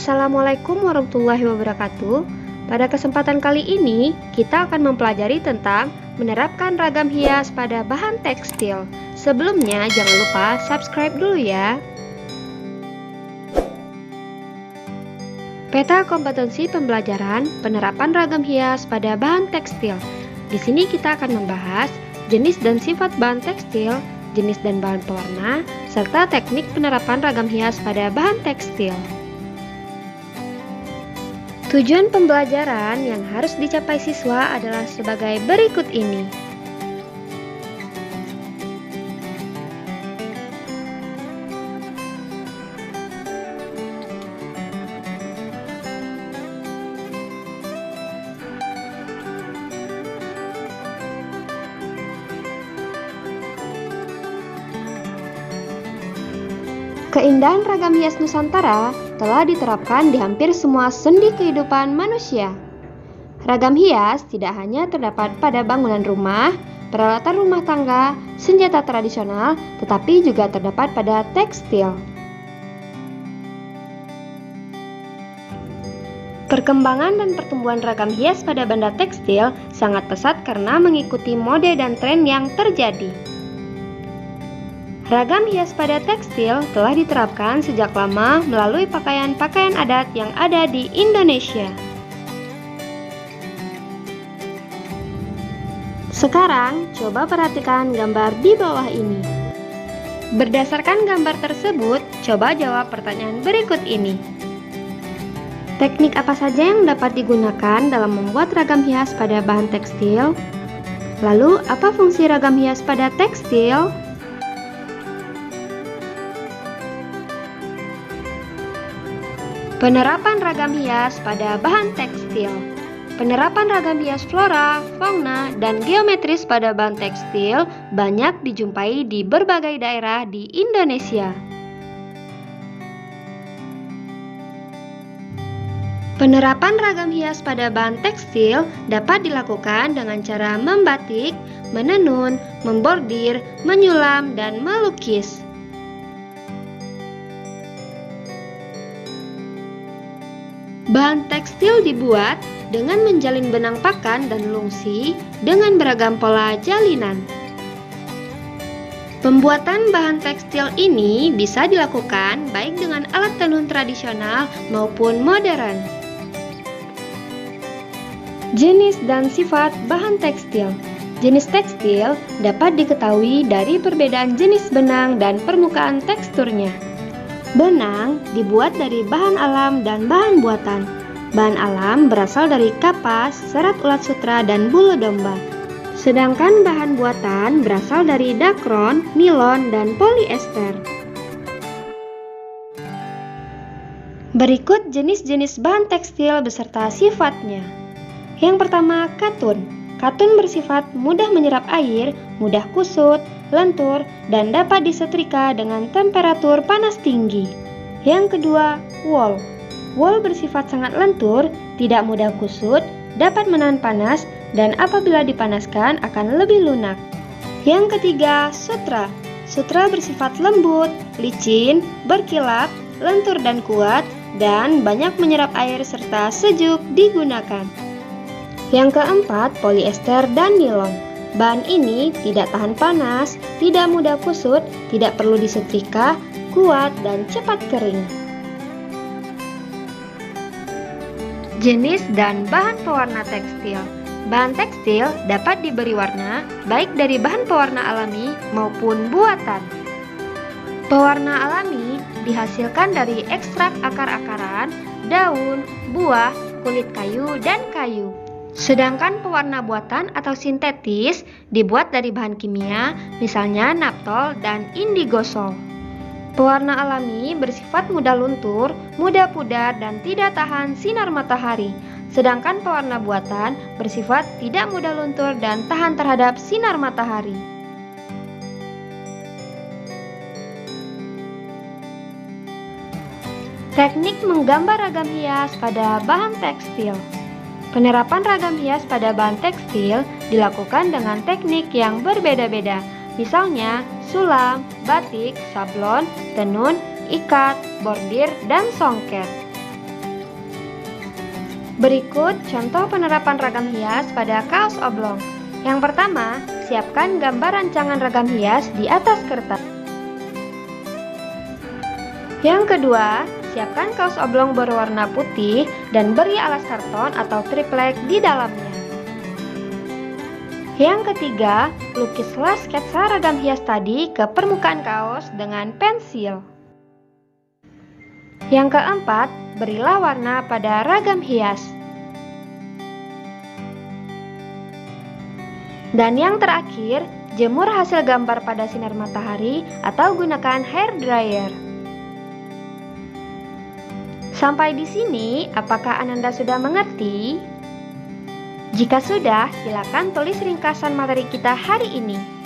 Assalamualaikum warahmatullahi wabarakatuh. Pada kesempatan kali ini, kita akan mempelajari tentang menerapkan ragam hias pada bahan tekstil. Sebelumnya, jangan lupa subscribe dulu ya. Peta kompetensi pembelajaran penerapan ragam hias pada bahan tekstil. Di sini kita akan membahas jenis dan sifat bahan tekstil, jenis dan bahan pewarna, serta teknik penerapan ragam hias pada bahan tekstil. Tujuan pembelajaran yang harus dicapai siswa adalah sebagai berikut ini. Keindahan ragam hias Nusantara telah diterapkan di hampir semua sendi kehidupan manusia. Ragam hias tidak hanya terdapat pada bangunan rumah, peralatan rumah tangga, senjata tradisional, tetapi juga terdapat pada tekstil. Perkembangan dan pertumbuhan ragam hias pada benda tekstil sangat pesat karena mengikuti mode dan tren yang terjadi. Ragam hias pada tekstil telah diterapkan sejak lama melalui pakaian-pakaian adat yang ada di Indonesia. Sekarang, coba perhatikan gambar di bawah ini. Berdasarkan gambar tersebut, coba jawab pertanyaan berikut ini. Teknik apa saja yang dapat digunakan dalam membuat ragam hias pada bahan tekstil? Lalu, apa fungsi ragam hias pada tekstil? Penerapan ragam hias pada bahan tekstil. Penerapan ragam hias flora, fauna, dan geometris pada bahan tekstil banyak dijumpai di berbagai daerah di Indonesia. Penerapan ragam hias pada bahan tekstil dapat dilakukan dengan cara membatik, menenun, membordir, menyulam, dan melukis. Bahan tekstil dibuat dengan menjalin benang pakan dan lungsi dengan beragam pola jalinan. Pembuatan bahan tekstil ini bisa dilakukan baik dengan alat tenun tradisional maupun modern. Jenis dan sifat bahan tekstil. Jenis tekstil dapat diketahui dari perbedaan jenis benang dan permukaan teksturnya. Benang dibuat dari bahan alam dan bahan buatan. Bahan alam berasal dari kapas, serat ulat sutra, dan bulu domba. Sedangkan bahan buatan berasal dari dakron, nilon, dan poliester. Berikut jenis-jenis bahan tekstil beserta sifatnya. Yang pertama, katun. Katun bersifat mudah menyerap air, mudah kusut, lentur, dan dapat disetrika dengan temperatur panas tinggi. Yang kedua, wol. Wol bersifat sangat lentur, tidak mudah kusut, dapat menahan panas, dan apabila dipanaskan akan lebih lunak. Yang ketiga, sutra. Sutra bersifat lembut, licin, berkilap, lentur dan kuat, dan banyak menyerap air serta sejuk digunakan. Yang keempat, poliester dan nilon. Bahan ini tidak tahan panas, tidak mudah kusut, tidak perlu disetrika, kuat, dan cepat kering. Jenis dan bahan pewarna tekstil. Bahan tekstil dapat diberi warna baik dari bahan pewarna alami maupun buatan. Pewarna alami dihasilkan dari ekstrak akar-akaran, daun, buah, kulit kayu, dan kayu. Sedangkan pewarna buatan atau sintetis dibuat dari bahan kimia, misalnya naptol dan indigosol. Pewarna alami bersifat mudah luntur, mudah pudar, dan tidak tahan sinar matahari. Sedangkan pewarna buatan bersifat tidak mudah luntur dan tahan terhadap sinar matahari. Teknik menggambar ragam hias pada bahan tekstil. Penerapan ragam hias pada bahan tekstil dilakukan dengan teknik yang berbeda-beda, misalnya sulam, batik, sablon, tenun, ikat, bordir, dan songket. Berikut contoh penerapan ragam hias pada kaos oblong. Yang pertama, siapkan gambar rancangan ragam hias di atas kertas. Yang kedua, siapkan kaos oblong berwarna putih dan beri alas karton atau triplek di dalamnya. Yang ketiga, lukislah sketsa ragam hias tadi ke permukaan kaos dengan pensil. Yang keempat, berilah warna pada ragam hias. Dan yang terakhir, jemur hasil gambar pada sinar matahari atau gunakan hair dryer. Sampai di sini, apakah Ananda sudah mengerti? Jika sudah, silakan tulis ringkasan materi kita hari ini.